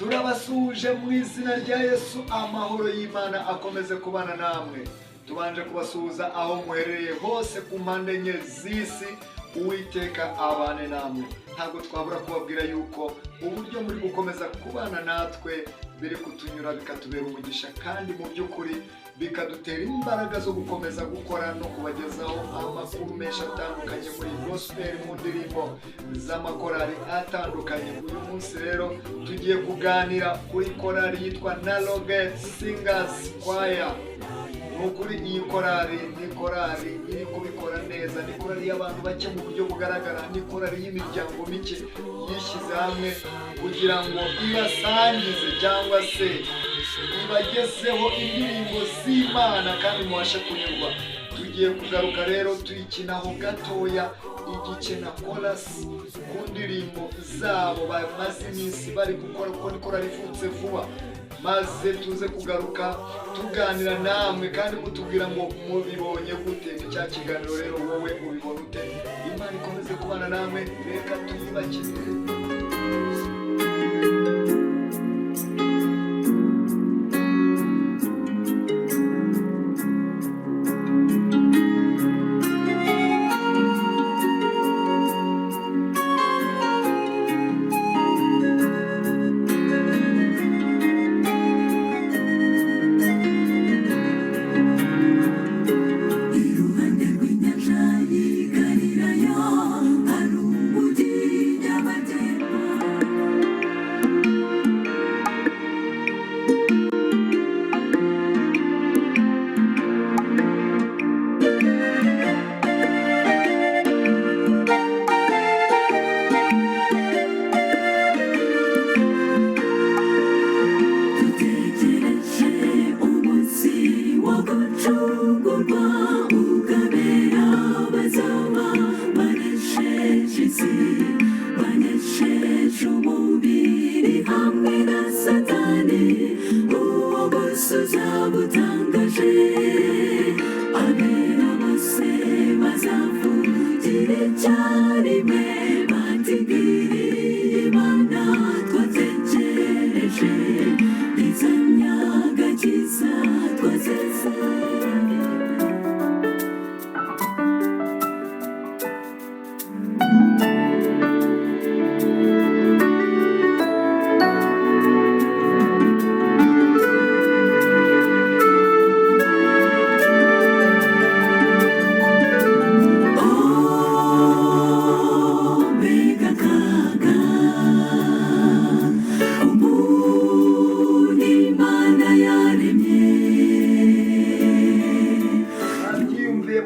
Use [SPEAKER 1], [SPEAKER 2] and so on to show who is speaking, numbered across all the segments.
[SPEAKER 1] turabasuje mu izina rya Yesu. Amahoro y'Imana akomeze kubana namwe. Tubanje kubasuhuza aho muherereye hose ku mpande enye z'isi. Uwiteka abane namwe. Ntabwo twabura kubabwira yuko uburyo muri gukomeza kubana natwe biri kutunyura bikatubera umugisha, kandi mu by'ukuri bikadutera imbaraga zo gukomeza gukora no kubagezaho amakuru menshi atandukanye muri gospel, mu ndirimbo z'amakorali atandukanye. Uyu munsi rero tugiye kuganira kuri korali yitwa Naloget Singers Choir. Nukuri iyi korali ni korali iri kubikora neza, ni korali y'abantu bake mu buryo bugaragara, ni korali y'imiryango mike yishyize hamwe kugira ngo ibasangize cyangwa se ibagezeho indirimbo z'Imana kandi mubashe kunyurwa. Tugiye kugaruka rero tuyikinaho gatoya igice na chorus ku ndirimbo zabo bamaze iminsi bari gukora, kuko ni korali ivutse vuba, maze tuze kugaruka tuganira namwe kandi kutubwira ngo mubibonye gute. Ni cya kiganiro rero, wowe ubibona ute? Imana ikomeze kubana namwe, reka tuyibakire.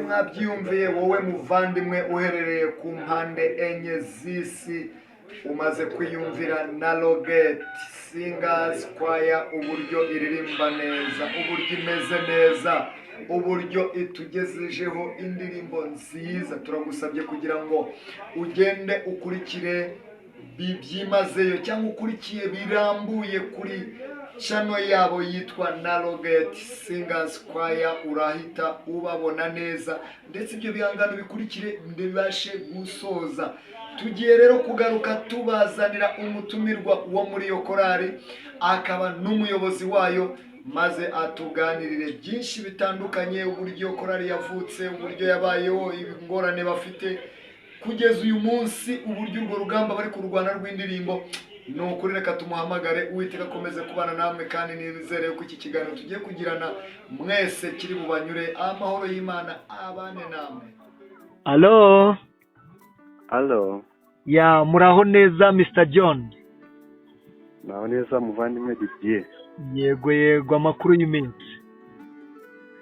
[SPEAKER 1] Mwabyumviye wowe muvandimwe uherereye ku mpande enye z'isi, umaze kwiyumvira Naloget Singers Choir, uburyo iririmba neza, uburyo imeze neza, uburyo itugejejeho indirimbo nziza. Turagusabye kugira ngo ugende ukurikire byimazeyo cyangwa ukurikiye birambuye kuri channel yabo yitwa Naloget Singers Choir, urahita ubabona neza, ndetse ibyo bihangano bikurikire bibashe gusoza. Tugiye rero kugaruka tubazanira umutumirwa wo muri iyo korali, akaba n'umuyobozi wayo, maze atuganirire byinshi bitandukanye, uburyo korali yavutse, uburyo yabayeho, ingorane bafite kugeza uyu munsi, uburyo urwo rugamba bari kurwana rw'indirimbo. Ni ukuri, reka tumuhamagare. Uwiteka akomeze kubana namwe, kandi nizere ko iki kiganiro tugiye kugirana mwese kiri bubanyure. Amahoro y'Imana abane namwe.
[SPEAKER 2] Hello.
[SPEAKER 3] Hello.
[SPEAKER 2] Ya, muraho neza Mr. John?
[SPEAKER 3] Muraho neza muvandimwe Didier.
[SPEAKER 2] Yego, amakuru y'iminsi.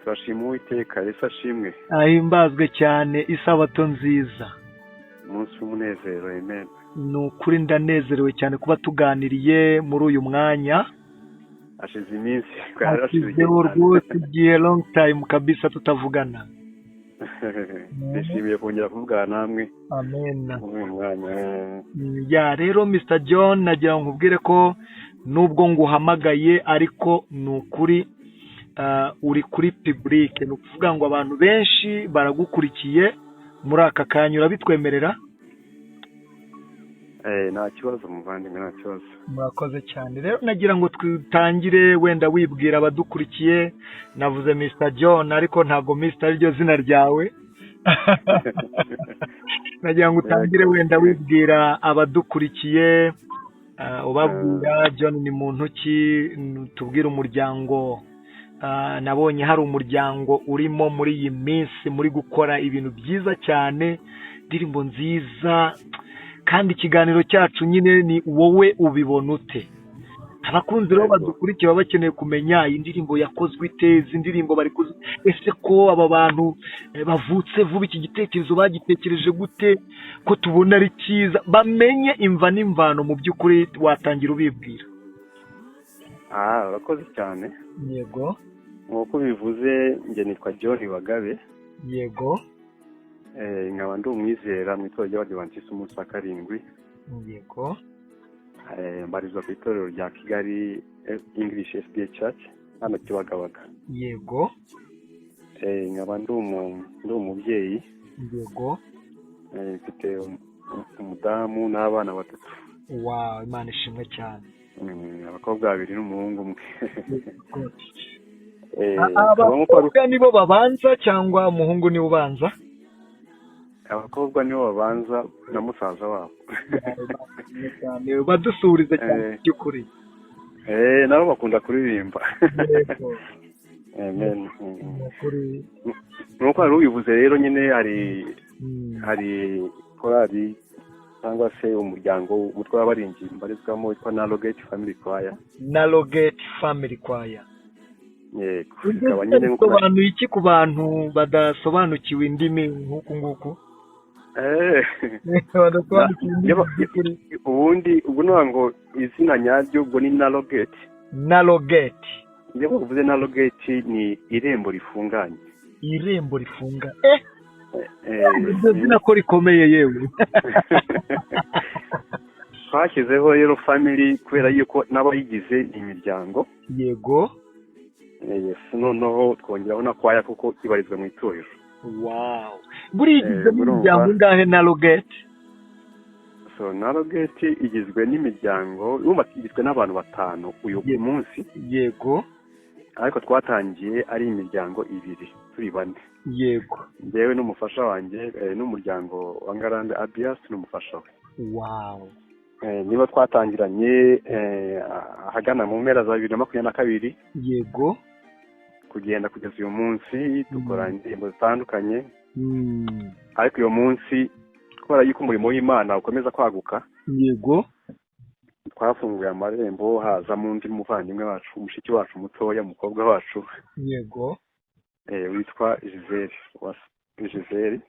[SPEAKER 3] Turashima Uwiteka, Yesu ashimwe.
[SPEAKER 2] Ahimbazwe cyane, isabato nziza.
[SPEAKER 3] Umunsi w'umunezero, amen.
[SPEAKER 2] Ni ukuri ndanezerewe cyane kuba tuganiriye muri uyu mwanya.
[SPEAKER 3] Hashize iminsi,
[SPEAKER 2] hashizeho rwose igihe, long time kabisa tutavugana.
[SPEAKER 3] Nishimiye kongera kuvugana namwe.
[SPEAKER 2] Amen.
[SPEAKER 3] Uyu mwanya.
[SPEAKER 2] Ya rero Mr. John, nagira ngo nkubwire ko nubwo nguhamagaye ariko ni ukuri uri kuri public, ni ukuvuga ngo abantu benshi baragukurikiye muri aka kanya, urabitwemerera?
[SPEAKER 3] nta kibazo muvandimwe, nta kibazo.
[SPEAKER 2] murakoze cyane. Rero nagira ngo twitangire wenda wibwira abadukurikiye. Navuze Mr John ariko ntabwo Mr ariryo zina ryawe. Nagira ngo utangire wenda wibwira abadukurikiye, ubabwira John ni muntu ki, tubwire umuryango. Nabonye hari umuryango urimo muri iyi minsi muri gukora ibintu byiza cyane, indirimbo nziza, kandi ikiganiro cyacu nyine ni wowe ubibona ute. Abakunzi rero badukurikiye baba bakeneye kumenya iyi ndirimbo yakozwe ite, izi ndirimbo bari ese ko aba bantu bavutse vuba iki gitekerezo bagitekereje gute, ko tubona ari cyiza, bamenye imva n'imvano. Mu by'ukuri watangira ubibwira.
[SPEAKER 3] Urakoze cyane.
[SPEAKER 2] Yego.
[SPEAKER 3] Nk'uko bivuze, njye nitwa John Bagabe.
[SPEAKER 2] Yego.
[SPEAKER 3] Nkaba ndi umwizera mu itorero ry'Abadiventiste umunsi wa karindwi.
[SPEAKER 2] Yego.
[SPEAKER 3] Mbarizwa ku itorero rya Kigali English SDA Church hano Kibagabaga.
[SPEAKER 2] Yego.
[SPEAKER 3] Nkaba ndi umubyeyi.
[SPEAKER 2] Yego.
[SPEAKER 3] Mfite umudamu n'abana batatu.
[SPEAKER 2] Wow, Imana ishimwe cyane.
[SPEAKER 3] Abakobwa babiri n'umuhungu umwe.
[SPEAKER 2] Abakobwa nibo babanza cyangwa umuhungu niwe ubanza?
[SPEAKER 3] Abakobwa nibo babanza na musaza wabo.
[SPEAKER 2] Badusurize cyane by'ukuri.
[SPEAKER 3] Nabo bakunda kuririmba. Amen. Nuko ari ubivuze rero nyine hari korali cyangwa se umuryango umutwe w'abarinzi mbarizwamo witwa Narrowgate Family Choir.
[SPEAKER 2] Narrowgate Family Choir.
[SPEAKER 3] Yego.
[SPEAKER 2] Ikaba nyine bisobanuye iki ku bantu badasobanukiwe indimi nk'uku nguku?
[SPEAKER 3] Ubundi ubwo ngo izina nyaryo ubwo ni Narrowgate.
[SPEAKER 2] Narrowgate.
[SPEAKER 3] Iyo bavuze Narrowgate ni irembo rifunganye.
[SPEAKER 2] Irembo rifunganye. Iryo zina ko rikomeye yewe.
[SPEAKER 3] Twashyizeho rero family kubera yuko n'abayigize imiryango.
[SPEAKER 2] Yego.
[SPEAKER 3] Noneho twongeraho na kwaya kuko ibarizwa mu itorero.
[SPEAKER 2] Wow. Buri igizwe n'imiryango ingahe Narrowgate?
[SPEAKER 3] Narrowgate igizwe n'imiryango, igizwe n'abantu 5 uyu munsi.
[SPEAKER 2] Yego.
[SPEAKER 3] Ariko twatangiye ari imiryango 2 turi 4.
[SPEAKER 2] Yego.
[SPEAKER 3] Ndewe n'umufasha wanjye n'umuryango wa Ngarambe Abias n'umufasha we.
[SPEAKER 2] Wow.
[SPEAKER 3] Niba twatangiranye ahagana mu mpera za 2022.
[SPEAKER 2] Yego.
[SPEAKER 3] Kugenda kugeza uyu munsi dukora indirimbo zitandukanye. Ariko uyu munsi kubera yuko umurimo w'Imana ukomeza kwaguka.
[SPEAKER 2] Yego.
[SPEAKER 3] Twafunguye amarembo haza mu ndi muvandimwe wacu, umushiki wacu mutoya, umukobwa wacu.
[SPEAKER 2] Yego.
[SPEAKER 3] Witwa Giselle.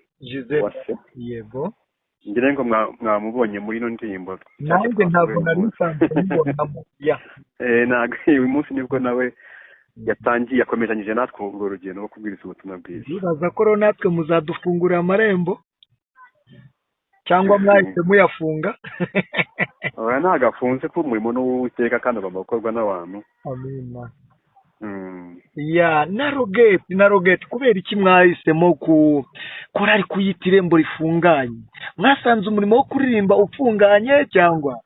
[SPEAKER 2] Wase. Yego.
[SPEAKER 3] Ngira ngo mwamubonye muri ino ndirimbo.
[SPEAKER 2] Nanjye ntabwo nari nsanzwe mbonamo.
[SPEAKER 3] Ntabwo uyu munsi nibwo nawe yatangiye akomezanyije natwe urwo rugendo rwo kubwiriza ubutumwa bwiza.
[SPEAKER 2] Bibaza ko natwe muzadufungurira amarembo cyangwa mwahise muyafunga?
[SPEAKER 3] Ntabwo afunze ko umurimo n'uwiteka kandi agomba gukorwa n'abantu.
[SPEAKER 2] Amina. Narrowgate kubera iki mwahisemo korali kuyita irembo rifunganye? Mwasanze umurimo wo kuririmba ufunganye cyangwa?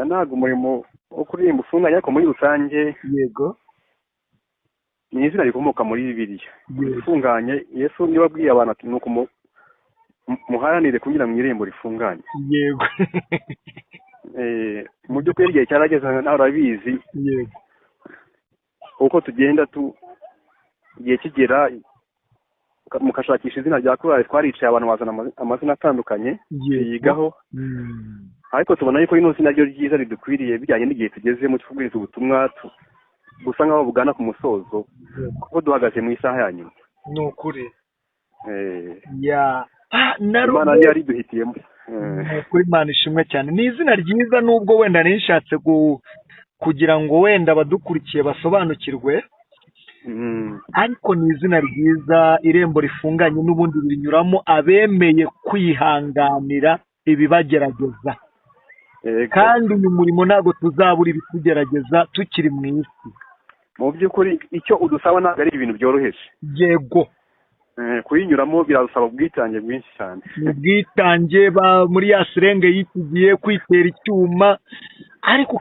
[SPEAKER 3] Ntabwo umurimo wo kuririmba ufunganye, ariko muri rusange.
[SPEAKER 2] Yego.
[SPEAKER 3] Ni izina rikomoka muri Bibiliya. Ufunganye, Yesu niba abwiye abantu ati nuko muharanire kugira mu irembo rifunganye.
[SPEAKER 2] Yego.
[SPEAKER 3] Mu by'ukuri igihe cyarageze nawe urabizi.
[SPEAKER 2] Yego.
[SPEAKER 3] Uko tugenda igihe kigera mukashakisha izina rya korali, twaricaye abantu bazana amazina atandukanye yigaho. Ariko tubona yuko ino zina ryo ryiza ridukwiriye bijyanye n'igihe tugezemo twubwiriza ubutumwa gusa nk'aho bugana ku musozo kuko duhagaze mu isaha ya nyuma.
[SPEAKER 2] Ni ukuri.
[SPEAKER 3] Imana yari duhitiyemo.
[SPEAKER 2] Kuri Imana ishimwe cyane. Ni izina ryiza nubwo wenda nishatse kugira ngo wenda abadukurikiye basobanukirwe. Ariko ni izina ryiza, irembo rifunganye, n'ubundi rinyuramo abemeye kwihanganira ibibagerageza. Kandi uyu murimo ntabwo tuzabura ibitugerageza tukiri mu isi.
[SPEAKER 3] Mu by'ukuri icyo udusaba ntabwo ari ibintu byoroheje.
[SPEAKER 2] Yego.
[SPEAKER 3] kuyinyuramo birasaba ubwitange bwinshi cyane.
[SPEAKER 2] ubwitange muri ya sirenge y'ikigiye kwitera icyuma ariko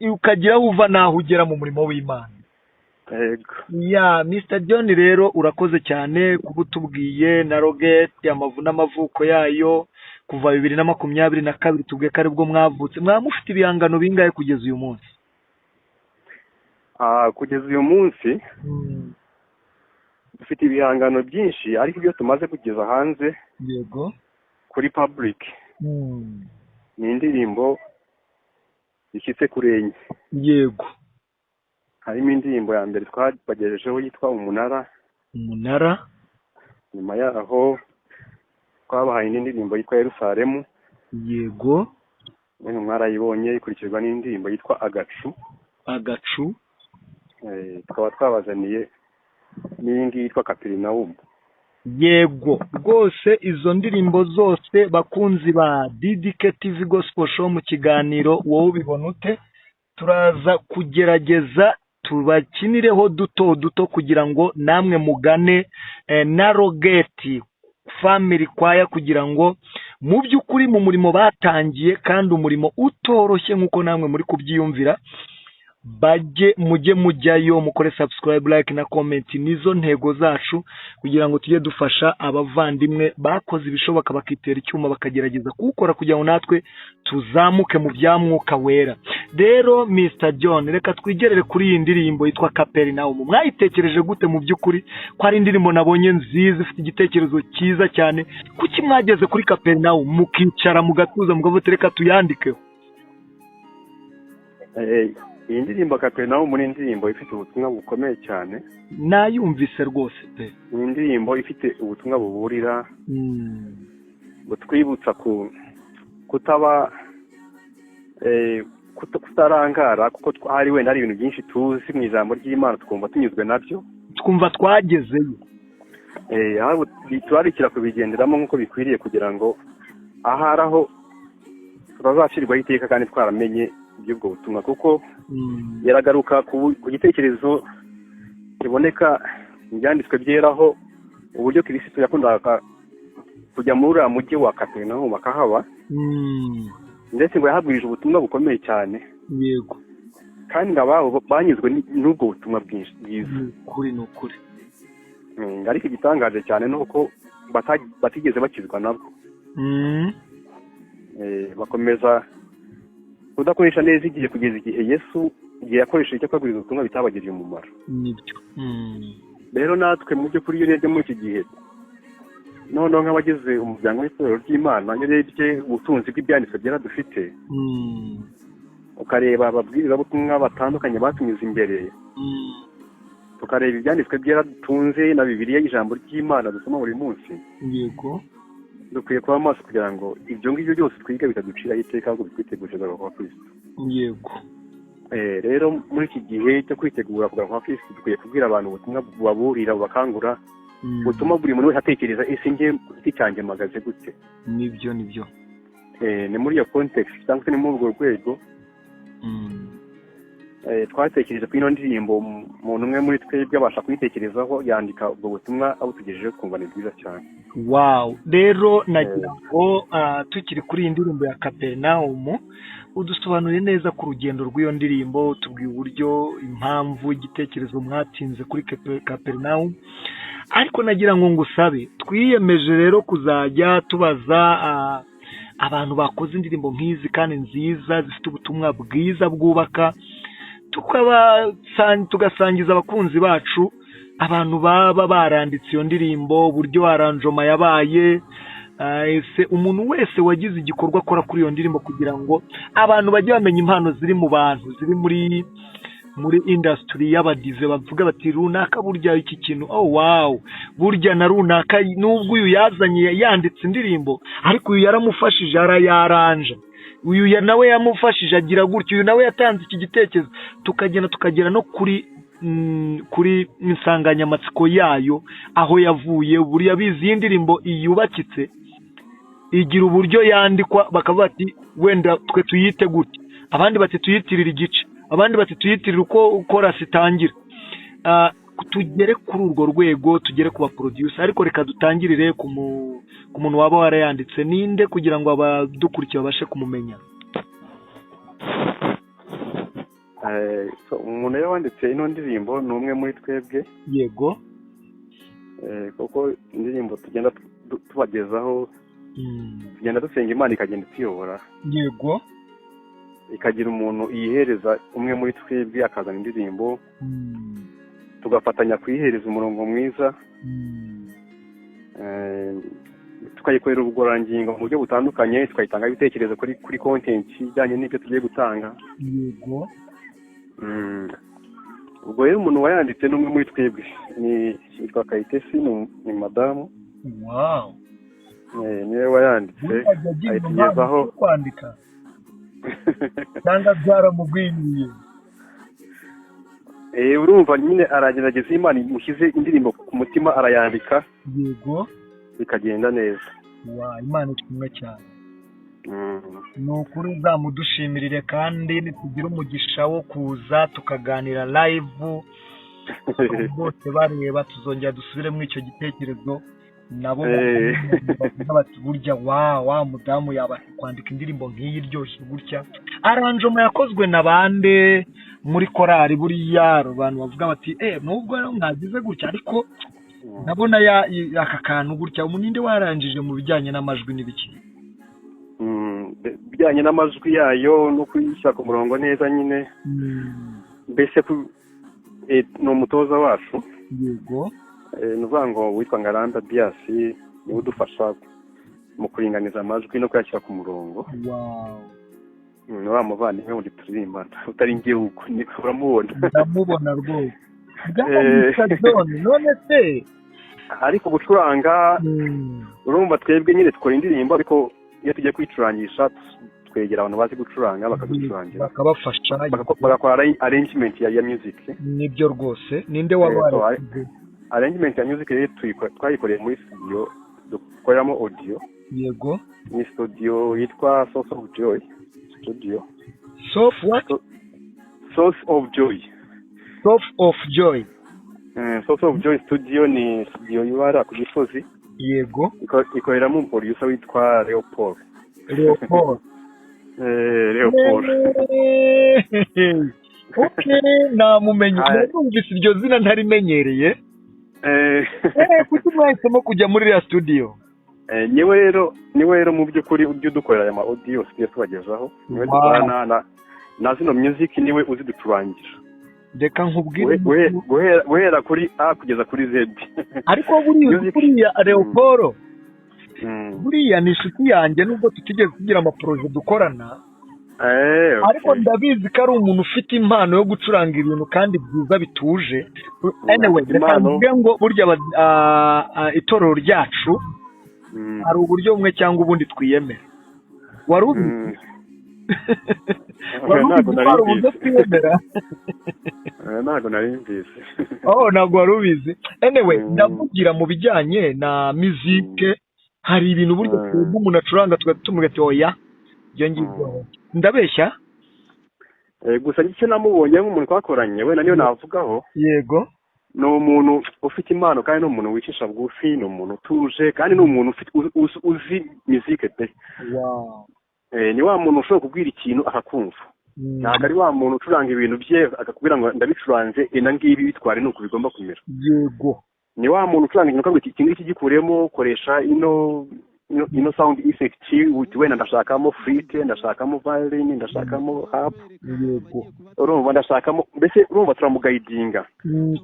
[SPEAKER 2] ukagira aho uva naho ugera mu murimo w'Imana. Ya Mr. John rero urakoze cyane kuba utubwiye na Rogate amavu n'amavuko yayo kuva 2022 tubwiye ko aribwo mwavutse. Mufite ibihangano bingahe kugeza uyu munsi?
[SPEAKER 3] Kugeza uyu munsi dufite ibihangano byinshi ariko ibyo tumaze kugeza hanze
[SPEAKER 2] yego
[SPEAKER 3] kuri public ni indirimbo zishyitse kuri enye.
[SPEAKER 2] Yego,
[SPEAKER 3] harimo indirimbo ya mbere twabagejejeho yitwa Umunara. Nyuma yaho twabahaye indi ndirimbo yitwa Yerusalemu.
[SPEAKER 2] Yego,
[SPEAKER 3] mwene mwarayibonye ikurikirwa n'indirimbo yitwa Agacu. Tukaba twabazaniye n'iyi ngiyi yitwa Kaperinawumu.
[SPEAKER 2] Yego rwose izo ndirimbo zose bakunzi ba DDK TV Gospel Show mu kiganiro wowe ubibona ute? Turaza kugerageza tubakinireho duto kugira ngo namwe mugane na Rogate Family Choir kugira ngo mu by'ukuri mu murimo batangiye kandi umurimo utoroshye nk'uko namwe muri kubyiyumvira mujye mujyayo mukore subscribe, like na comment. Nizo ntego zacu kugira ngo tujye dufasha abavandimwe bakoze ibishoboka bakitera icyuma bakagerageza kuwukora kugira ngo natwe tuzamuke mu byamwuka wera. Rero Mr. John reka twigerere kuri iyi ndirimbo yitwa Kaperinawumu. Mwayitekereje gute mu by'ukuri ko ari indirimbo nabonye nziza ifite igitekerezo cyiza cyane? Kuki mwageze kuri Kaperinawumu mukicara mugatuza mugavuga reka tuyandikeho?
[SPEAKER 3] Iyi ndirimbo Kaperinawumu ni indirimbo ifite ubutumwa bukomeye cyane.
[SPEAKER 2] Nayumvise rwose pe.
[SPEAKER 3] Ni indirimbo ifite ubutumwa buburira butwibutsa kutarangara kuko hari wenda hari ibintu byinshi tuzi mu ijambo ry'Imana tukumva tunyuzwe nabyo,
[SPEAKER 2] twumva twagezeyo.
[SPEAKER 3] turarikira kubigenderamo nk'uko bikwiriye kugira ngo aharaho tutazashyirwaho iteka kandi twaramenye iby'ubwo butumwa, kuko yaragaruka ku gitekerezo kiboneka mu byanditswe byeraho uburyo Kristo yakundaga kujya muri uriya mujyi wa Kaperinawumu akahaba, ndetse ngo yahabwirije ubutumwa bukomeye cyane.
[SPEAKER 2] Yego,
[SPEAKER 3] kandi ngabo banyuzwe n'ubwo butumwa bwiza.
[SPEAKER 2] Ni ukuri.
[SPEAKER 3] Ariko igitangaje cyane nuko batigeze bakizwa nabwo. Bakomeza kudakoresha neza igihe kugeza igihe Yesu igihe yakoresheje icyo kwaguriza ubutumwa bitabagiriye umumaro.
[SPEAKER 2] Nibyo.
[SPEAKER 3] Rero natwe mu by'ukuri iyo urebye muri iki gihe noneho nk'abagize umuryango w'itorero ry'Imana, iyo urebye ubutunzi bw'ibyanditswe byera dufite ukareba ababwirizabutumwa batandukanye batumiza imbere, tukareba ibyanditswe byera dutunze na Bibiliya y'ijambo ry'Imana dusoma buri munsi.
[SPEAKER 2] Yego,
[SPEAKER 3] dukwiye kuba maso kugira ngo ibyo ngibyo byose twiga bitaduciraho iteka ahubwo bitwitegurire kugaruka kwa Kristo.
[SPEAKER 2] Yego.
[SPEAKER 3] Rero muri iki gihe cyo kwitegura kugaruka kwa Kristo dukwiye kubwira abantu ubutumwa bubaburira bubakangura, butuma buri muntu wese atekereza ese njye giti cyanjye mpagaze gute.
[SPEAKER 2] Nibyo.
[SPEAKER 3] Ni muri iyo context cyangwa se ni muri urwo rwego twatekereje ko ino ndirimbo umuntu umwe muri twebwe abasha kuyitekerezaho yandika ubwo butumwa abutugejejeho twumva ni bwiza cyane.
[SPEAKER 2] Wow, rero nagira ngo tukiri kuri iyi ndirimbo ya Kaperinawumu udusobanurire neza ku rugendo rw'iyo ndirimbo, tubwiye uburyo impamvu igitekerezo mwatinze kuri Kaperinawumu. Ariko nagira ngo ngusabe twiyemeje rero kuzajya tubaza abantu bakoze indirimbo nk'izi kandi nziza zifite ubutumwa bwiza bwubaka, tugasangiza abakunzi bacu abantu baba baranditse iyo ndirimbo, uburyo aranjoma yabaye, ese umuntu wese wagize igikorwa akora kuri iyo ndirimbo kugira ngo abantu bajye bamenya impano ziri mu bantu ziri muri industry y'abadive, bavuga bati runaka burya iki kintu wow, burya na runaka nubwo uyu yazanye yanditse indirimbo ariko uyu yaramufashije arayaranja, uyu nawe yamufashije agira gutyo, uyu nawe yatanze iki gitekerezo, tukagera no kuri insanganyamatsiko yayo aho yavuye, buriya bizi iyi ndirimbo iyubakitse igira uburyo yandikwa, bakavuga ati wenda twe tuyite gutya, abandi bati tuyitirira igice, abandi bati tuyitirira uko chorus itangira. tugere kuri urwo rwego, tugere ku ba producer, ariko reka dutangirire ku muntu waba warayanditse. Ninde kugira ngo abadukurikiye babashe kumumenya?
[SPEAKER 3] Umuntu rero wanditse ino ndirimbo ni umwe muri twebwe.
[SPEAKER 2] Yego.
[SPEAKER 3] Kuko indirimbo tugenda tubagezaho, tugenda dusenga Imana ikagenda ituyobora.
[SPEAKER 2] Yego.
[SPEAKER 3] Ikagira umuntu iyihereza umwe muri twebwe akazana indirimbo, tugafatanya kuyihereza umurongo mwiza, tukayikorera ubugororangingo mu buryo butandukanye, tukayitanga ibitekerezo kuri content ijyanye n'ibyo tugiye gutanga.
[SPEAKER 2] Yego.
[SPEAKER 3] Ubwo rero umuntu wayanditse n'umwe muri twebwe yitwa Kayitesi, ni madamu.
[SPEAKER 2] Wow.
[SPEAKER 3] Niwe wayanditse ayitugezaho
[SPEAKER 2] kwandika cyangwa byaramugwiriye.
[SPEAKER 3] Urumva nyine aragerageza, Imana imushyize indirimbo ku mutima arayandika.
[SPEAKER 2] Yego.
[SPEAKER 3] Bikagenda neza.
[SPEAKER 2] Imana ishimwe cyane. Ni ukuri uzamudushimirire, kandi nitugira umugisha wo kuza tukaganira live bose bareba, tuzongera dusubire muri icyo gitekerezo nabo bavuga bati burya wa mudamu yabasha kwandika indirimbo nk'iyi iryoshye gutya. Aranjoma yakozwe na bande muri korali, buriya abantu bavuga bati nubwo mwagize gutya ariko ndabona aka kantu gutya. Umuninde waranjije mu bijyanye n'amajwi n'ibiki?
[SPEAKER 3] Bijyanye n'amajwi yayo no kuyishyira ku murongo neza nyine. Mbese ni umutoza wacu.
[SPEAKER 2] Yego.
[SPEAKER 3] Ni ukuvuga ngo witwa Ngaranda Biasi niwe udufasha mu kuringaniza amajwi no kuyashyira ku murongo. Ni wa muvandimwe wundi turirimbana utari igihugu, uramubona? Ndamubona
[SPEAKER 2] rwose. None se
[SPEAKER 3] ariko gucuranga, urumva twebwe nyine dukora indirimbo, ariko iyo tugiye kwicurangisha twegera abantu bazi gucuranga bakaducurangira,
[SPEAKER 2] bakabafasha,
[SPEAKER 3] bagakora arrangement ya music.
[SPEAKER 2] Nibyo rwose. Ninde wabara
[SPEAKER 3] arrangement ya music rero twayikoreye muri studio dukoreramo audio.
[SPEAKER 2] Yego.
[SPEAKER 3] Ni studio yitwa Source of Joy studio.
[SPEAKER 2] Source of Joy.
[SPEAKER 3] Source of Joy studio ni studio yibara ku Gisozi.
[SPEAKER 2] Yego.
[SPEAKER 3] Ikoreramo umuproducer witwa Leopold.
[SPEAKER 2] Okay, namumenye. Numvise iryo zina ntarimenyereye. Kuki mwahisemo kujya muri ya studio?
[SPEAKER 3] Niwe rero mu by'ukuri ujya dukorera aya audio tugiye tubagezaho. Niwe dukorana na zino music, niwe uziducurangira.
[SPEAKER 2] Reka nkubwire
[SPEAKER 3] guhera kuri A kugeza kuri Z.
[SPEAKER 2] Ariko buriya Leoporo, buriya ni inshuti yanjye, nubwo tutigeze kugira amaproje dukorana. Ariko ndabizi ko ari umuntu ufite impano yo gucuranga ibintu kandi byiza bituje. Anyway, reka mvuge ngo burya itorero ryacu hari uburyo bumwe cyangwa ubundi twiyemera. Wari ubizi?
[SPEAKER 3] Ntabwo nari mbizi.
[SPEAKER 2] Ntabwo wari ubizi. Anyway, ndavugira mu bijyanye na musique, hari ibintu buryo twebwe umuntu acuranga tugatumuga ati oya ibyo ngibyo. Ndabeshya?
[SPEAKER 3] Gusa icyo namubonye nk'umuntu twakoranye we niyo navugaho.
[SPEAKER 2] Yego.
[SPEAKER 3] Ni umuntu ufite impano, kandi ni umuntu wicisha bugufi, ni umuntu utuje, kandi ni umuntu uzi musique pe. Ni wa muntu ushobora kubwira ikintu akakumva. Ntabwo ari wa muntu ucuranga ibintu bye akakubwira ngo ndabicuranze ena ngibi bitware nuko bigomba kumera.
[SPEAKER 2] Yego.
[SPEAKER 3] Ni wa muntu ucuranga ikintu akavuga iki ngiki gikuremo, koresha ino sound effect, wenda ndashakamo flute, ndashakamo violin, ndashakamo harp.
[SPEAKER 2] Yego.
[SPEAKER 3] Urumva ndashakamo, mbese urumva turamugaidinga.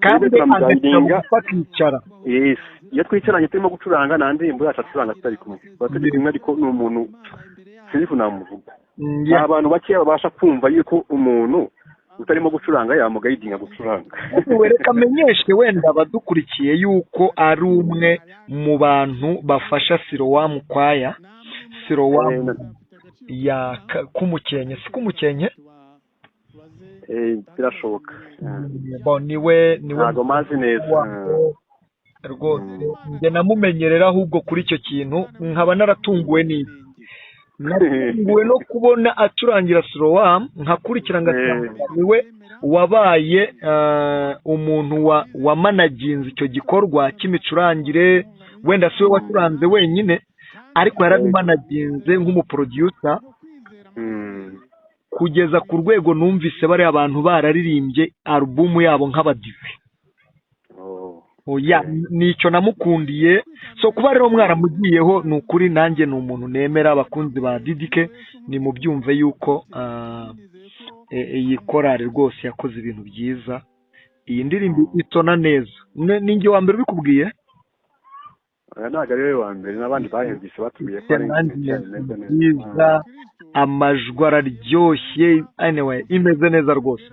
[SPEAKER 2] Kandi turamugaidinga bakicara.
[SPEAKER 3] Yes. Iyo twicaranye turimo gucuranga nta ndirimbo yacu acuranga tutari kumwe. Batari kumwe ariko ni umuntu sirifu namuvuga. Abantu bake babasha kumva yuko umuntu utarimo gucuranga yamugaidinga gucuranga.
[SPEAKER 2] Reka menyeshe wenda abadukurikiye yuko ari umwe mu bantu bafasha Silowamu kwaya. Silowamu ya Kumukenke, si Kumukenke?
[SPEAKER 3] Birashoboka.
[SPEAKER 2] Niwe
[SPEAKER 3] ntabwo mazi neza
[SPEAKER 2] rwose. Njye namumenyerera ahubwo kuri icyo kintu nkaba naratunguwe n'iki. natunguwe no kubona acurangira Silowamu nkakurikira ngasanga niwe wabaye umuntu wa managinze icyo gikorwa cy'imicurangire, wenda siwe wacuranze wenyine ariko yarabimanaginze nk'umuproducer kugeza ku rwego numvise bari abantu bararirimbye alubumu yabo nk'abadive. Oya nicyo namukundiye, so kuba rero mwaramugiyeho ni ukuri nanjye ni umuntu nemera. Abakunzi ba Didike ni mu byumve yuko iyi korari rwose yakoze ibintu byiza. Iyi ndirimbo itona neza. Ninjye wa mbere ubikubwiye?
[SPEAKER 3] ntabwo ari we wa mbere, n'abandi bahembye batubwiye ko ari
[SPEAKER 2] nziza, amajwi araryoshye, anyway imeze neza rwose.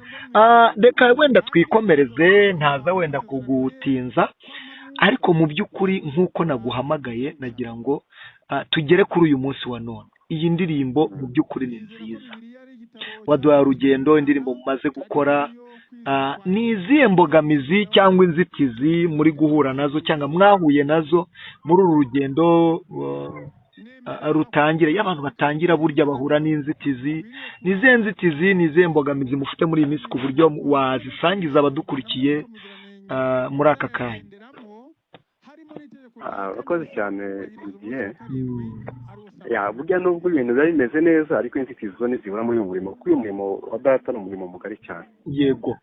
[SPEAKER 2] Reka wenda twikomereze, ntaza wenda kugutinza, ariko mu by'ukuri nk'uko naguhamagaye nagira ngo tugere kuri uyu munsi wa none. Iyi ndirimbo mu by'ukuri ni nziza, waduhaye urugendo, indirimbo mumaze gukora. Ni izihe mbogamizi cyangwa inzitizi muri guhura nazo cyangwa mwahuye nazo muri uru rugendo rutangira? Iyo abantu batangira burya bahura n'inzitizi. Ni izihe nzitizi, ni izihe mbogamizi mufite muri iyi minsi ku buryo wazisangiza abadukurikiye muri aka kanya?
[SPEAKER 3] urakoze cyane igihe burya nubwo ibintu biba bimeze neza ariko inzitizi zo ntizibura muri uyu murimo, kuko uyu murimo wa data ni umurimo mugari cyane.
[SPEAKER 2] Yego,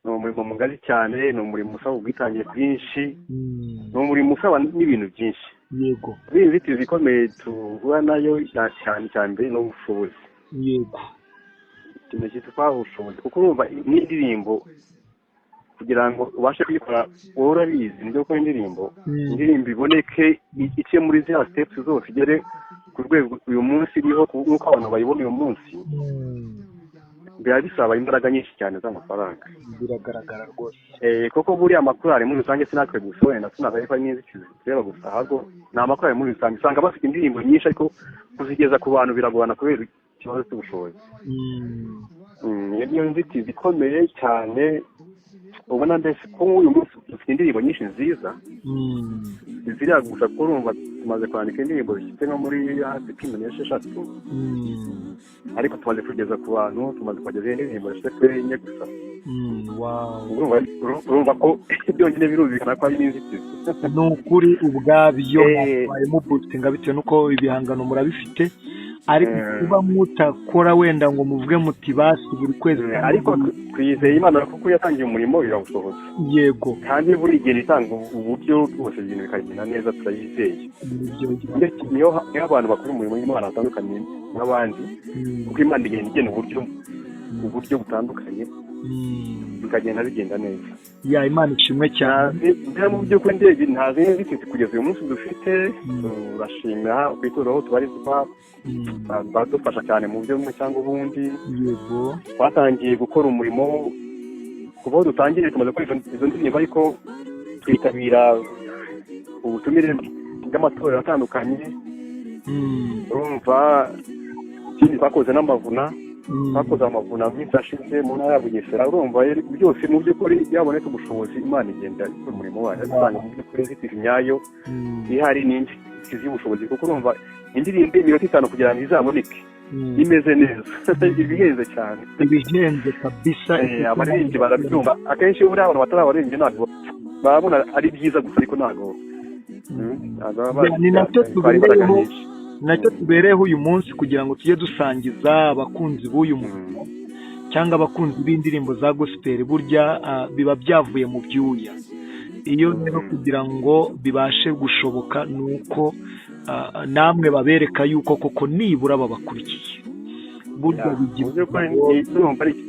[SPEAKER 3] ni umurimo mugari cyane, ni umurimo usaba ubwitange bwinshi, ni umurimo usaba n'ibintu byinshi.
[SPEAKER 2] yego,
[SPEAKER 3] iyi nzitizi ikomeye tuhura nayo cyane cyane mbere no ubushobozi.
[SPEAKER 2] yego,
[SPEAKER 3] ikintu kitwa ubushobozi, kuko urumva n'indirimbo kugira ngo ubashe kuyikora wowe urabizi, nibyo gukora indirimbo iboneke ice muri ziriya steps zose igere ku rwego uyu munsi iriho nk'uko abantu bayibona uyu munsi, biba bisaba imbaraga nyinshi cyane z'amafaranga.
[SPEAKER 2] biragaragara rwose.
[SPEAKER 3] Koko buriya amakorali muri rusange sinatwe gusa, wenda tunagareka n'inzitizi tureba gusa, ahubwo ni amakorali muri rusange usanga bafite indirimbo nyinshi ariko kuzigeza ku bantu biragorana kubera ikibazo cy'ubushobozi. Iyo nzitizi ikomeye cyane ubona mbese ko uyu munsi dufite indirimbo nyinshi nziza ziriya gusa, kuko urumva tumaze kwandika indirimbo zifite nko muri hafi 16, ariko tumaze kugeza ku bantu, tumaze kugeza indirimbo zifite kuri enye gusa. urumva ko byonyine birumvikana ko ari n'inzitizi.
[SPEAKER 2] Ni ukuri ubwabyo bayemo boostinga bitewe n'uko ibihangano murabifite, ariko kuba mutakora wenda ngo muvuge muti basi buri kwezi,
[SPEAKER 3] ariko twizeye Imana kuko yatangiye umurimo irawusohoza.
[SPEAKER 2] Yego,
[SPEAKER 3] kandi buri gihe itanga uburyo bwose ibintu bikagenda neza, turayizeye. niyo abantu bakora umurimo w'Imana batandukanye n'abandi, kuko Imana igenda uburyo butandukanye bikagenda bigenda neza.
[SPEAKER 2] Imana ishimwe cyane.
[SPEAKER 3] Mu by'ukuri ndege ntazi n'inzitizi kugeza uyu munsi dufite. Turashimira ku itorero aho tubarizwa, badufasha cyane mu buryo bumwe cyangwa ubundi.
[SPEAKER 2] Yego,
[SPEAKER 3] twatangiye gukora umurimo kuva aho dutangiriye, tumaze gukora izo ndirimbo, ariko twitabira ubutumire bw'amatorero atandukanye. urumva ikindi twakoze n'amavuna, twakoze amavuna minsi ashize mu ntara ya Bugesera. urumva byose mu by'ukuri yabonetse ubushobozi, Imana igenda ikora umurimo wayo, usanga mu by'ukuri inzitizi nyayo ihari n'inzitizi y'ubushobozi, kuko urumva indirimbo iminota 5 kugira ngo izaboneke imeze neza ibihenze cyane,
[SPEAKER 2] ibihenze kabisa.
[SPEAKER 3] abaririmbyi barabyumva akenshi, buriya abantu batarabaririmbye ntabwo babona ari byiza gusa, ariko ntabwo
[SPEAKER 2] ni nacyo tubereyeho uyu munsi, kugira ngo tujye dusangiza abakunzi b'uyu muntu cyangwa abakunzi b'indirimbo za gospel. Burya biba byavuye mu byuya. Iyo rero kugira ngo bibashe gushoboka ni uko namwe babereka yuko koko nibura babakurikiye. Burya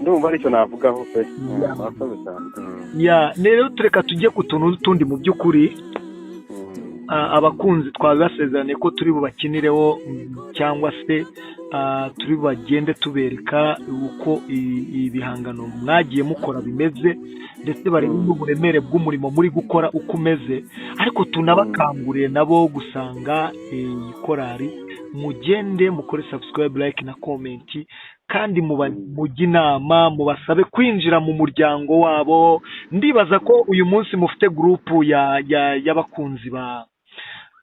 [SPEAKER 3] ndumva aricyo navugaho pe.
[SPEAKER 2] rero tureka tujye ku tuntu tundi. Mu by'ukuri abakunzi twabibasezerane ko turi bubakinireho, cyangwa se turi bagende tubereka uko ibihangano mwagiye mukora bimeze, ndetse barebe n'uburemere bw'umurimo muri gukora uko umeze. Ariko tunabakanguriye nabo gusanga iyi korari, mugende mukore subscribe, like na comment, kandi mujye inama, mubasabe kwinjira mu muryango wabo. Ndibaza ko uyu munsi mufite group y'abakunzi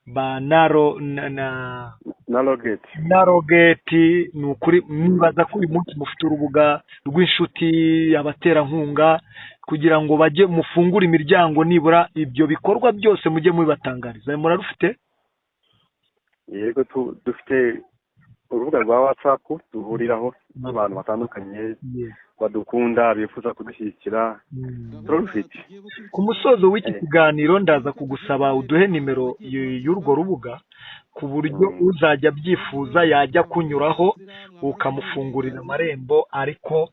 [SPEAKER 2] ba narogeti ni ukuri mwibaza ko uyu munsi mufite urubuga rw'inshuti abaterankunga kugira ngo bajye mufungure imiryango nibura ibyo bikorwa byose mujye mubibatangariza murarufite?
[SPEAKER 3] Yego dufite urubuga rwa WhatsApp duhuriraho n'abantu batandukanye badukunda bifuza kudushyigikira turarufite.
[SPEAKER 2] Ku musozo w'iki kiganiro ndaza kugusaba uduhe nimero y'urwo rubuga ku buryo uzajya abyifuza yajya kunyuraho ukamufungurira amarembo, ariko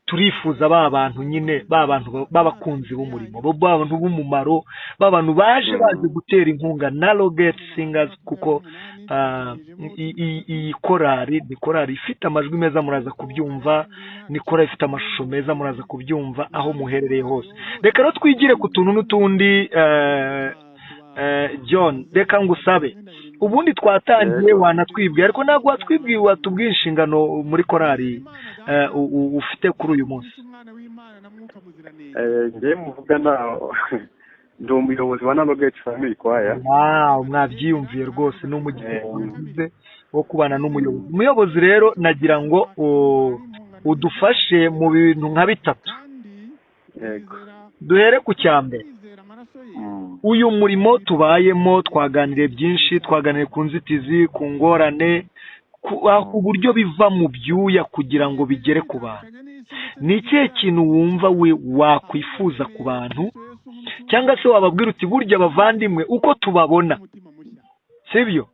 [SPEAKER 2] turifuza ba bantu nyine b'abakunzi b'umurimo, ba bantu b'umumaro, ba bantu baje gutera inkunga Narrowgate Singers, kuko iyi korali ni korali ifite amajwi meza muraza kubyumva, ni korali ifite amashusho meza muraza kubyumva aho muherereye hose. Reka rero twigire ku tuntu n'utundi. John, reka ngusabe ubundi twatangiye wanatwibwiye, ariko ntabwo watwibwiye watubwiye inshingano muri korali ufite kuri uyu munsi.
[SPEAKER 3] Njye muvugana ndi umuyobozi wa Narrowgate Family Choir.
[SPEAKER 2] Mwabyiyumviye rwose n'umugize wo kubana n'umuyobozi. Umuyobozi rero nagira ngo udufashe mu bintu nka bitatu.
[SPEAKER 3] Yego.
[SPEAKER 2] Duhere ku cyambere. Uyu murimo tubayemo twaganiriye byinshi, twaganiriye ku nzitizi, ku ngorane, ku buryo biva mu byuya kugira ngo bigere ku bantu. Ni ikihe kintu wumva wakwifuza ku bantu, cyangwa se wababwira uti burya bavandimwe uko tubabona sibyo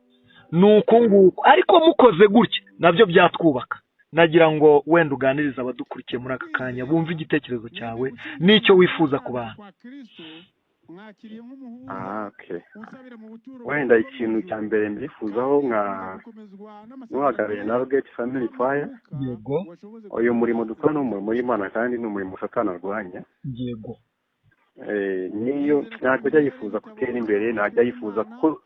[SPEAKER 2] ni uku nguku, ariko mukoze gutya nabyo byatwubaka? Nagira ngo wenda uganirize abadukurikiye muri aka kanya bumve igitekerezo cyawe n'icyo wifuza ku bantu.
[SPEAKER 3] Okay. Wenda ikintu cya mbere mbifuzaho nk'uhagarariye Narrowgate Family Choir.
[SPEAKER 2] Yego.
[SPEAKER 3] Uyu murimo dukora ni umurimo w'Imana kandi ni umurimo Satani arwanya.
[SPEAKER 2] Yego.
[SPEAKER 3] Niyo ntabwo ajya yifuza gutera imbere, ntajya yifuza ko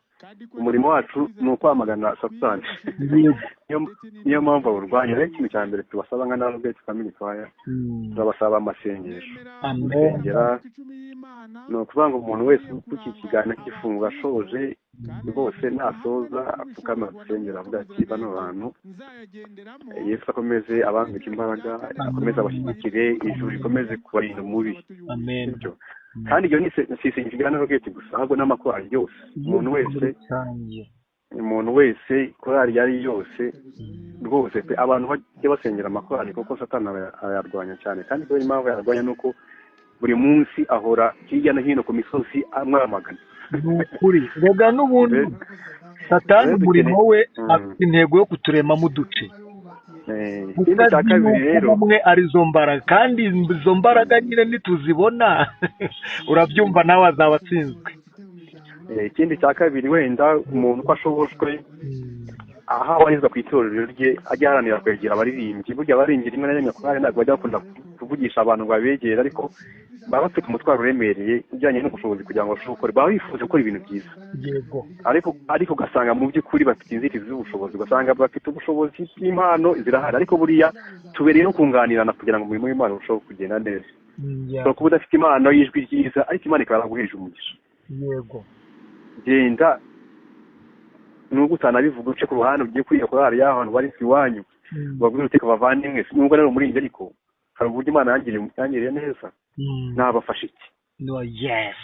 [SPEAKER 3] umurimo wacu ni ukwamagana Satani. Niyo mpamvu awurwanya. Rero ikintu cya mbere tubasaba nka Narrowgate Family Choir, turabasaba amasengesho. Gusengera ni ukuvuga ngo umuntu wese ukurikije ikiganiro cy'ifunga ashoje rwose nasoza apfukama gusengera avuga ati bano bantu Yesu akomeze abambike imbaraga, akomeze abashyigikire, ijuru rikomeze kubarinda umubi.
[SPEAKER 2] Amen.
[SPEAKER 3] Kandi ibyo si isengesho rya Narrowgate gusa, ahubwo n'amakorali yose. Umuntu wese korali yari yose rwose pe, abantu bajya basengera amakorali kuko Satani ayarwanya cyane, kandi kubera impamvu yarwanya nuko buri munsi ahora hirya no hino ku misozi amwamagana.
[SPEAKER 2] Ni ukuri. Rega n'ubundi Satani umurimo we afite intego yo kuturemamo uduce.
[SPEAKER 3] Ikindi cya kabiri rero
[SPEAKER 2] umwe arizo mbaraga, kandi izo mbaraga nyine nituzibona urabyumva nawe azaba atsinzwe.
[SPEAKER 3] Ikindi cya kabiri wenda umuntu uko ashobojwe aha abarizwa ku itorero rye ajya aharanira kwegera abaririmbyi. Burya abaririmbyi rimwe na rimwe korali ntabwo bajya bakunda kuvugisha abantu ngo babegere, ariko baba bafite umutwaro uremereye ujyanye n'ubushobozi kugira ngo bashobore gukora, baba bifuza gukora ibintu byiza.
[SPEAKER 2] Yego.
[SPEAKER 3] Ariko ugasanga mu by'ukuri bafite inzitizi z'ubushobozi, ugasanga bafite ubushobozi bw'impano zirahari, ariko buriya tubereye no kunganirana kugira ngo umurimo w'Imana urusheho kugenda neza. Kuba udafite impano y'ijwi ryiza ariko Imana ikaba yaraguheje umugisha.
[SPEAKER 2] Yego.
[SPEAKER 3] Genda nubwo utanabivuga uce ku ruhande ugiye kwiga korali y'ahantu bari iwanyu babwira uteka bavandimwe, nubwo rero muri njye ariko hari uburyo Imana yangiriye neza, nabafasha iki?
[SPEAKER 2] Yes.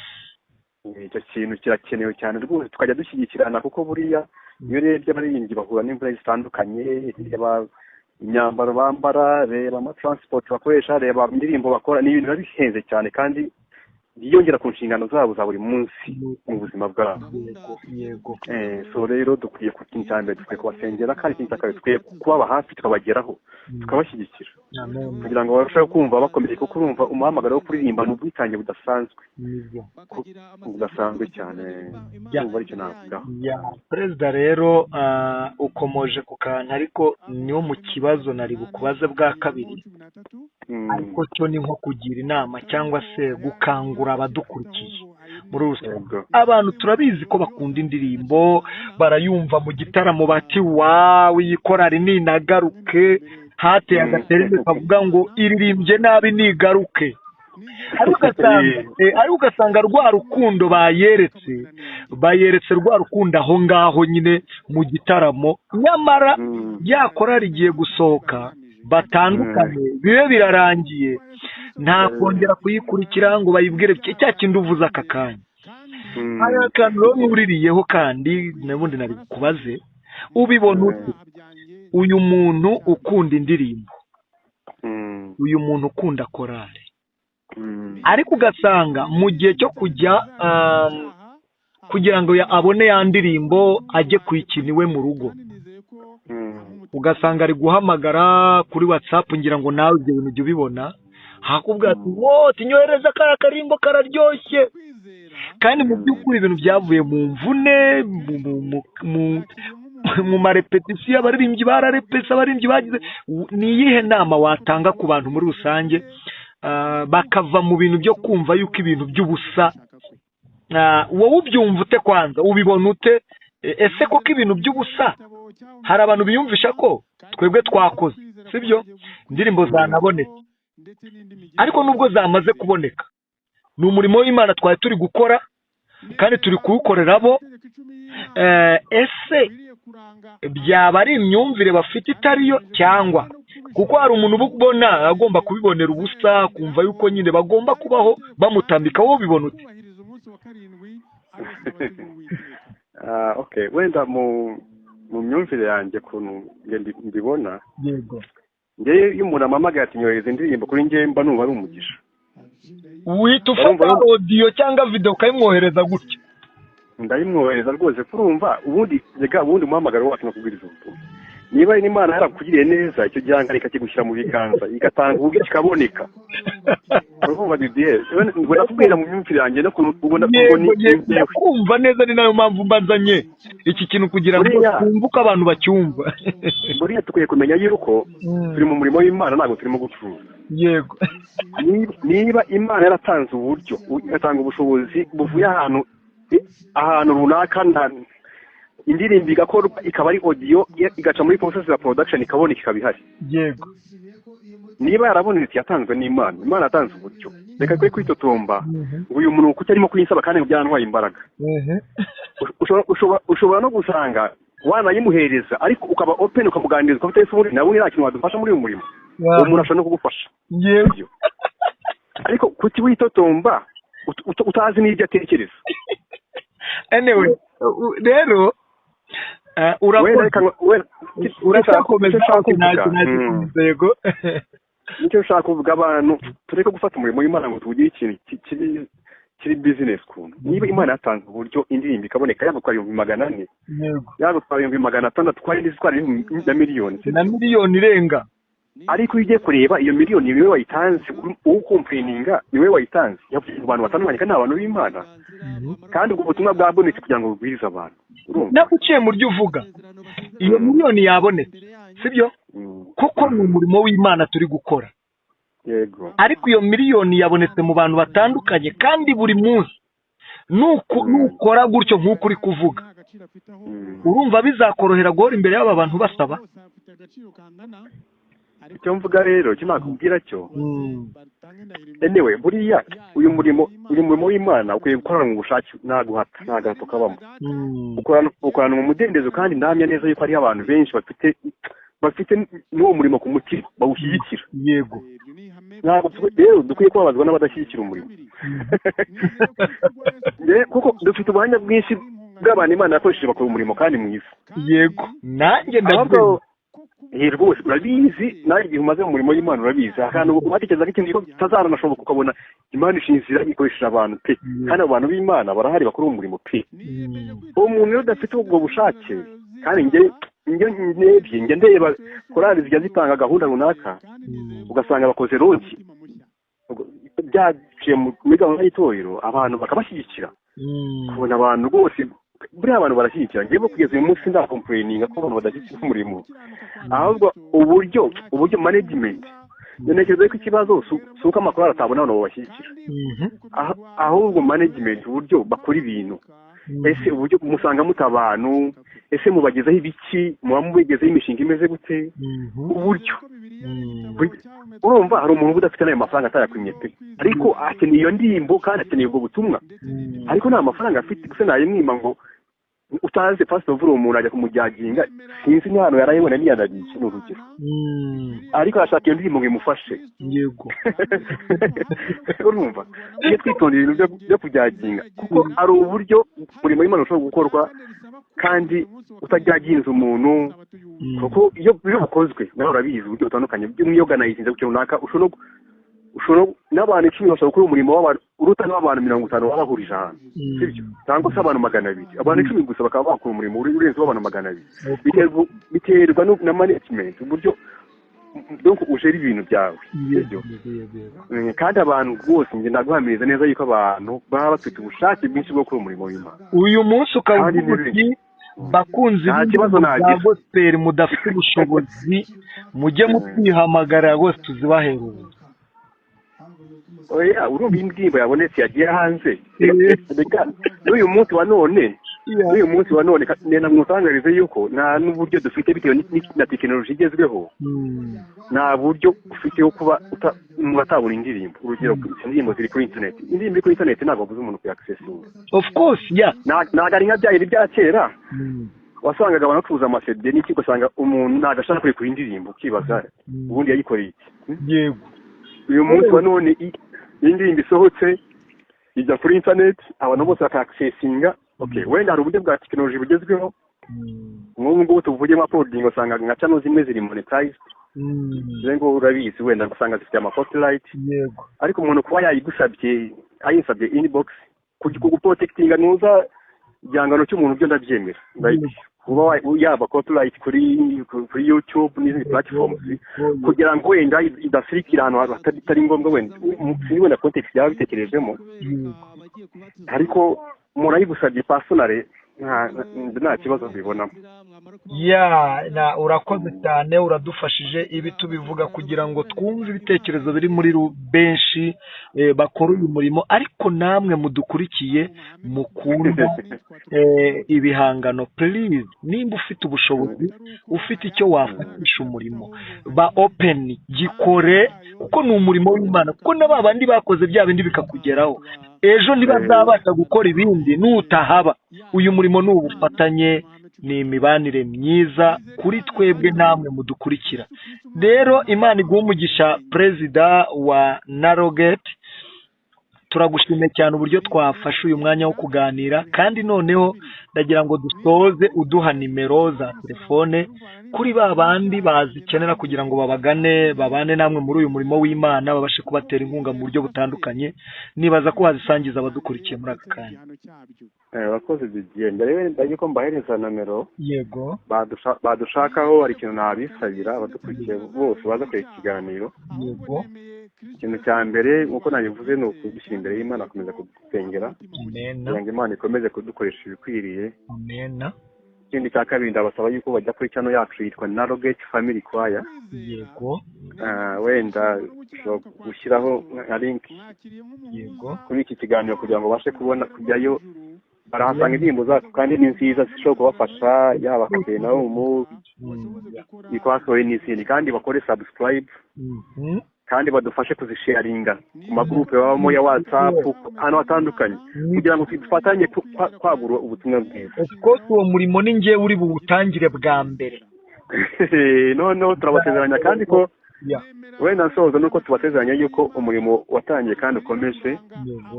[SPEAKER 3] Icyo kintu kirakenewe cyane rwose, tukajya dushyigikirana, kuko buriya iyo urebye abaririmbyi bahura n'imvura zitandukanye, reba imyambaro bambara, reba amatransport bakoresha, reba indirimbo bakora, ni ibintu biba bihenze cyane kandi yiyongera ku nshingano zabo za buri munsi mu buzima bwabo.
[SPEAKER 2] Yego.
[SPEAKER 3] So rero dukwiye ku kintu cya mbere dukwiye kubasengera, kandi ikindi cya kabiri dukwiye kubaba hafi tukabageraho tukabashyigikira kugira ngo barusheho kumva bakomeye, kuko urumva umuhamagaro wo kuririmba ni ubwitange budasanzwe cyane. Yumva aricyo navugaho.
[SPEAKER 2] Perezida rero ukomoje ku kantu, ariko niwo mu kibazo nari bukubaze bwa kabiri, ariko cyo ni nko kugira inama cyangwa se gukangura abadukurikiye muri rusange. Abantu turabizi ko bakunda indirimbo, barayumva mu gitaramo bati wawe iyi korali ninagaruke, hateye agaterere kavuga ngo iririmbye nabi nigaruke. ariko ugasanga rwa rukundo bayeretse rwa rukundo aho ngaho nyine mu gitaramo, nyamara yakora rigiye gusohoka batandukanye bibe birarangiye, nta kongera kuyikurikira ngo bayibwire cya kindi uvuze aka kanya. hari akantu rero nuririyeho kandi nabundi nari kubaze, ubibona ute uyu muntu ukunda indirimbo, uyu muntu ukunda korali, ariko ugasanga mu gihe cyo kujya kugira ngo abone ya ndirimbo ajye kuyikina iwe mu rugo, ugasanga ari guhamagara kuri WhatsApp, ngira ngo nawe ibyo bintu ujye ubibona, hakubwira ati tinyohereza kara karimbo kararyoshye, kandi mu by'ukuri ibintu byavuye mu mvune, mu marepetisiyo, abaririmbyi bararepesa, abaririmbyi bagize. Ni iyihe nama watanga ku bantu muri rusange bakava mu bintu byo kumva yuko ibintu by'ubusa? Wowe ubyumva ute kwanza, ubibona ute? Ese koko ibintu by'ubusa hari abantu biyumvisha ko twebwe twakoze, sibyo? Indirimbo zanabonetse, ariko nubwo zamaze kuboneka ni umurimo w'Imana twari turi gukora kandi turi kuwukorera bo. Ese byaba ari imyumvire bafite itariyo, cyangwa kuko hari umuntu ubona agomba kubibonera ubusa, kumva yuko nyine bagomba kubaho bamutambika? wowe ubibona ute?
[SPEAKER 3] Okay, wenda mu myumvire yanjye kuntu mbibona,
[SPEAKER 2] yego,
[SPEAKER 3] ngewe iyo umuntu amamagaye ati nyohereza indirimbo, kuri ngewe mba numva ari umugisha.
[SPEAKER 2] Uhita ufata audio cyangwa video ukayimwohereza gutya?
[SPEAKER 3] Ndayimwohereza rwose, kurumva ubundi umuhamagaro wacu no kubwiriza ubutumwa. Niba Imana yarakugiriye neza, icyo gihanga ikakigushyira mu biganza, igatanga uburyo kikaboneka. Urumva bidiye, ngo nakubwira mu myumvire yanjye no kubona ko ni
[SPEAKER 2] kumva neza, ni nayo mpamvu mbanzanye iki kintu kugira ngo twumvuke abantu bacyumva.
[SPEAKER 3] Buriya tukwiye kumenya yuko turi mu murimo w'Imana, ntabwo turimo gucuruza.
[SPEAKER 2] Yego,
[SPEAKER 3] niba Imana yaratanze uburyo, igatanga ubushobozi buvuye ahantu runaka, indirimbo igakorwa ikaba ari audio, igaca muri process ya production ikaboneka, ikaba ihari.
[SPEAKER 2] Yego,
[SPEAKER 3] niba yarabonetse yatanzwe n'Imana, Imana yatanze uburyo, reka kwe kwitotomba ngo uyu muntu kuko arimo kuyinsaba kandi byantwaye imbaraga. Ushobora no gusanga wanayimuhereza ariko ukaba open ukamuganiriza ko ufite isuburi nawe nta kintu wadufasha muri uyu murimo, uwo muntu ashobora no kugufasha.
[SPEAKER 2] Yego,
[SPEAKER 3] ariko kuki witotomba utazi n'ibyo atekereza?
[SPEAKER 2] Anyway, rero urakomeza yego.
[SPEAKER 3] Nicyo ushaka kuvuga, abantu tureke gufata umurimo w'Imana ngo tugire ikintu kiri business kuntu. Niba Imana yatanze uburyo indirimbo ikaboneka, yagutwara 400, yagutwara 600, twari ndizitwara na miliyoni irenga, ariko iyo ugiye kureba iyo miliyoni niwe wayitanze, ukomplaininga niwe wayitanze, yavuye mu bantu batandukanye kandi abantu b'Imana, kandi ubwo butumwa bwabonetse kugira ngo bubwirize abantu.
[SPEAKER 2] Nakuciye mu ryo uvuga, iyo miliyoni yabonetse, sibyo? Kuko ni umurimo w'Imana turi gukora.
[SPEAKER 3] Yego,
[SPEAKER 2] ariko iyo miliyoni yabonetse mu bantu batandukanye, kandi buri munsi nukora gutyo nk'uko uri kuvuga, urumva bizakorohera guhora imbere y'aba bantu basaba?
[SPEAKER 3] icyo mvuga rero icyo nakubwira cyo, anyway, buriya uyu murimo w'Imana ukwiye gukorana mu bushake, nta gahato kabamo. Ukorana mu mudendezo, kandi ndahamya neza yuko hariho abantu benshi bafite n'uwo murimo ku mutima bawushyigikira.
[SPEAKER 2] Yego,
[SPEAKER 3] ntabwo rero dukwiye kubabazwa n'abadashyigikira umurimo. Kuko dufite ubuhamya bwinshi bw'abantu Imana yakoresheje bakora umurimo kandi mwiza.
[SPEAKER 2] Yego, nanjye ndabyumva.
[SPEAKER 3] Rwose urabizi, nawe igihe umaze mu murimo w'Imana urabizi, akantu watekereza ko ikintu kitazanashoboka ukabona Imana ishinze inzira ikoresheje abantu pe, kandi abo bantu b'Imana barahari bakora umurimo pe. Uwo muntu rero udafite ubwo bushake, kandi njye ndeba korali zijya zitanga gahunda runaka, ugasanga bakoze ronki byaciye muri gahunda y'itorero, abantu bakabashyigikira, kubona abantu rwose buriya abantu barashyigikira. Ngewe kugeza uyu munsi ndakomplaininga ko abantu badashyigikira umurimo, ahubwo uburyo management, ntekereza ko ikibazo si uko amakorali atabona abantu babashyigikira, ahubwo management, uburyo bakora ibintu, ese uburyo musanga muta abantu, ese mubagezaho ibiki, muba mubigezeho imishinga imeze gute, uburyo urumva hari umuntu udafite n'ayo mafaranga atayakwimye pe, ariko akeneye iyo ndirimbo kandi akeneye ubwo butumwa, ariko nta mafaranga afite, gusa nayimwima ngo utazi pastor vuro umuntu ajya kumujyaginga, sinzi n'ahantu yarayibona niyanabiye n'urugero, ariko ashaka iyo ndirimbo ngo imufashe.
[SPEAKER 2] Yego.
[SPEAKER 3] Urumva iyo twitondera ibintu byo kujyaginga, kuko ari uburyo buri muri mano ushobora gukorwa kandi utajyaginze umuntu, kuko iyo bukozwe nawe urabizi uburyo butandukanye bw'imyorganizinze ku kintu runaka, ushobora n'abantu 10 bashobora gukora umurimo w'abantu uruta n'abantu 50 babahurije ahantu, sibyo? Cyangwa se abantu 200, abantu 10 gusa bakaba bakora umurimo urenze w'abantu 200. Biterwa na management, uburyo donc ujera ibintu byawe, sibyo? Kandi abantu rwose njye naguhamiriza neza yuko abantu baba bafite ubushake bwinshi bwo gukora umurimo w'Imana.
[SPEAKER 2] Uyu munsi ukavuga uti bakunzi b'indirimbo gospel mudafite ubushobozi mujye mutwihamagara rwose tuzibahereza.
[SPEAKER 3] Oya, urumva indirimbo yabonetse yagiye hanze. N'uyu munsi wa none nena mwutangarize yuko nta n'uburyo dufite bitewe na tekinoloji igezweho, nta buryo ufite wo kuba mubatabura indirimbo. Urugero, indirimbo ziri kuri internet, indirimbo kuri internet ntabwo abuze umuntu kuyaccessinga.
[SPEAKER 2] Of course, yeah.
[SPEAKER 3] Ntabwo ari nka byari bya kera wasangaga abantu bacuruza amasede n'iki, ugasanga umuntu ntabwo ashaka kuri indirimbo, ukibaza ubundi yayikoreye iki.
[SPEAKER 2] Yego.
[SPEAKER 3] Uyu munsi wa none indirimbo isohotse ijya kuri internet, abantu bose bakayaccessinga. Okay, wenda hari uburyo bwa tekinoloji bugezweho, nk'ubu ngubu tuvuge nka uploading usanga nka channel zimwe ziri monetized, ngo urabizi wenda usanga zifite ama copyright.
[SPEAKER 2] Yego.
[SPEAKER 3] Ariko umuntu kuba ayinsabye inbox kuguprotectinga nuza igihangano cy'umuntu byo ndabyemera, kuba yaba copyright kuri YouTube n'izindi platforms, kugira ngo wenda idafirikira ahantu hatari ngombwa, wenda context yawe bitekerejemo, ariko murayigusabye personally nta kibazo mbibonamo.
[SPEAKER 2] Urakoze cyane, uradufashije ibi tubivuga kugira ngo twumve ibitekerezo biri muri benshi bakora uyu murimo, ariko namwe mudukurikiye mukunda ibihangano, please nimba ufite ubushobozi, ufite icyo wafatisha umurimo, ba open, gikore, kuko ni umurimo w'Imana, kuko n'abandi bakoze bya bindi bikakugeraho ejo ntibazabasha gukora ibindi nutahaba. Uyu murimo ni ubufatanye, ni imibanire myiza kuri twebwe namwe mudukurikira. Rero Imana iguhe umugisha Perezida wa Narrowgate, turagushimiye cyane uburyo twafashe uyu mwanya wo kuganira, kandi noneho ndagira ngo dusoze uduha nimero za telefone kuri babandi bazikenera kugira ngo babane namwe muri uyu murimo w'Imana, babashe kubatera inkunga mu buryo butandukanye. Nibaza ko wazisangiza abadukurikiye muri aka kanya.
[SPEAKER 3] Abakozi bigenda rero ndagiye ko mbahereza nomero.
[SPEAKER 2] Yego.
[SPEAKER 3] Badushakaho hari ikintu nabisabira abadukurikiye bose baza kureka ikiganiro.
[SPEAKER 2] Yego.
[SPEAKER 3] Ikintu cya mbere nk'uko nabivuze ni ukudushyira imbere y'Imana, akomeza kudusengera kugira ngo Imana ikomeze kudukoresha ibikwiriye.
[SPEAKER 2] Amen.
[SPEAKER 3] Ikindi cya kabiri ndabasaba yuko bajya kuri channel yacu yitwa Narrowgate Family Choir.
[SPEAKER 2] Yego.
[SPEAKER 3] Wenda gushyiraho nka link kuri iki kiganiro kugira ngo bashe kubona kujyayo, barahasanga indirimbo zacu kandi ni nziza zishobora kubafasha, yaba bakena ikwasohoye n'izindi, kandi bakore subscribe kandi badufashe kuzisharinga ku magroupe babamo ya WhatsApp ahantu hatandukanye, kugira ngo dufatanye kwagura ubutumwa bwiza.
[SPEAKER 2] Of course uwo murimo ni njye uri buwutangire bwa mbere.
[SPEAKER 3] No turabasezeranya kandi ko wenda nsoza nuko tubasezeranya yuko umurimo watangiye kandi ukomeje.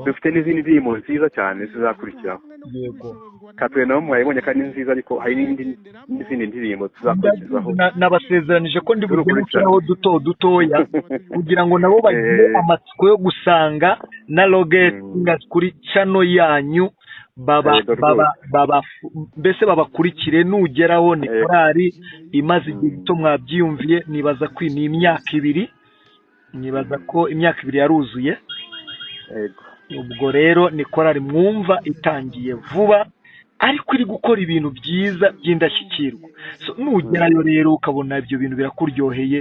[SPEAKER 3] Dufite n'izindi ndirimbo nziza cyane zizakurikiraho.
[SPEAKER 2] Yego.
[SPEAKER 3] Katwe nawe mwayibonye kandi nziza, ariko hari n'izindi ndirimbo tuzakurikizaho.
[SPEAKER 2] Nabasezeranije ko ndi bugeraho dutoya kugira ngo nabo bagire amatsiko yo gusanga Narrowgate kuri channel yanyu, mbese babakurikire. Nugeraho ni korali imaze igihe gito mwabyiyumviye, nibaza ko ni imyaka 2, nibaza ko imyaka 2 yaruzuye.
[SPEAKER 3] Yego.
[SPEAKER 2] Ubwo rero ni korali mwumva itangiye vuba, ariko iri gukora ibintu byiza by'indashyikirwa. Nugerayo rero ukabona ibyo bintu birakuryoheye,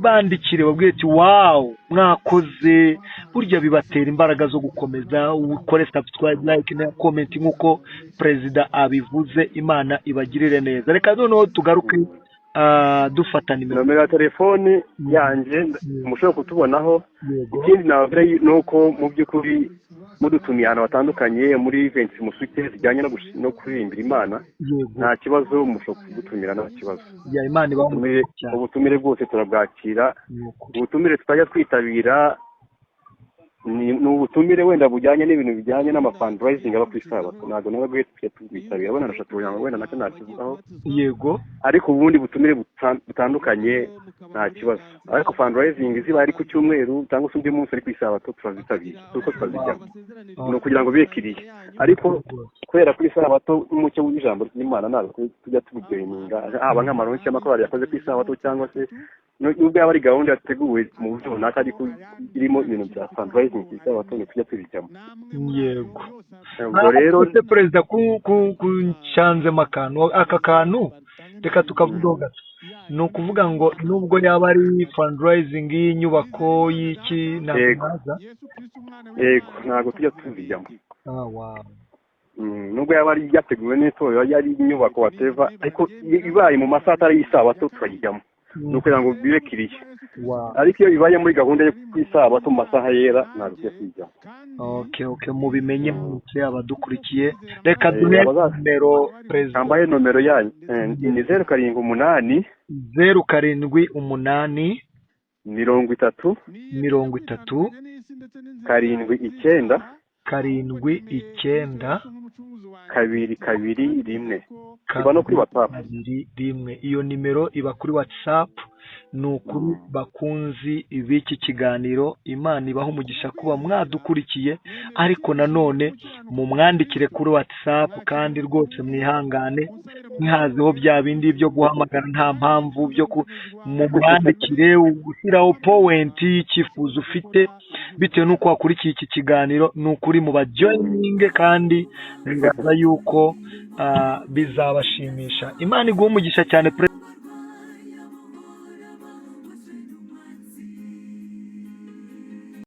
[SPEAKER 2] bandikire babwire ati wawu mwakoze, burya bibatera imbaraga zo gukomeza. Ukore subscribe, like na comment nk'uko perezida abivuze. Imana ibagirire neza. Reka noneho tugaruke dufata
[SPEAKER 3] nomero ya telefoni yanjye mushobora kutubonaho. Ikindi nababwira ni uko mu by'ukuri mudutumiye ahantu hatandukanye muri events musute zijyanye no kuririmbira Imana, nta kibazo mushobora kudutumira, nta kibazo. Ubutumire bwose turabwakira. Ubutumire tutajya twitabira ni ubutumire wenda bujyanye n'ibintu bijyanye n'amafundraising aba ku isabato, ntabwo nawe bwite tubwitabira. Abana nashaka kugira ngo wenda nacyo nakivugaho,
[SPEAKER 2] yego,
[SPEAKER 3] ariko ubundi butumire butandukanye nta kibazo. Ariko fundraising ziba ari ku cyumweru cyangwa se undi munsi ari ku isabato turazitabira, kuko twazijyamo ni ukugira ngo bekiriye. Ariko kubera ku isabato umucyo w'ijambo ry'Imana ntabwo tujya tubugeninga, haba nk'amaronki y'amakorali yakoze ku isabato cyangwa se nubwo yaba ari gahunda yateguwe mu buryo runaka ariko irimo ibintu bya fundraising ku isabato tujya tubijyamo.
[SPEAKER 2] Yego.
[SPEAKER 3] Ubwo rero
[SPEAKER 2] perezida ku nshanzemo aka kantu reka tukavugaho gato. Ni ukuvuga ngo nubwo yaba ari fundraising y'inyubako y'iki ntaza,
[SPEAKER 3] yego, ntabwo tujya tubijyamo.
[SPEAKER 2] Wow.
[SPEAKER 3] Nubwo yaba ari yateguwe n'itorero yari inyubako wateva, ariko ibaye mu masaha atari y'isabato turayijyamo, ni ukugira ngo birekiriye. Ariko iyo bibaye muri gahunda yo ku isabato mu masaha yera ntabwo tujya tubijyamo.
[SPEAKER 2] Okay, mubimenye mwese abadukurikiye. Reka duhe nomero perezida.
[SPEAKER 3] Kambaye nomero yanyu ni 078
[SPEAKER 2] 078
[SPEAKER 3] 30 79 221. Iba no kuri WhatsApp
[SPEAKER 2] 21. Iyo nimero iba kuri WhatsApp. Ni ukuri bakunzi b'iki kiganiro, Imana ibaho umugisha kuba mwadukurikiye, ariko nanone mu mwandikire kuri WhatsApp kandi rwose mwihangane ntihazeho bya bindi byo guhamagara nta mpamvu byo mu mwandikire gushyiraho point icyifuzo ufite bitewe n'uko wakurikiye iki kiganiro. Ni ukuri mu bajoining kandi ngaza yuko bizabashimisha. Imana iguha umugisha cyane.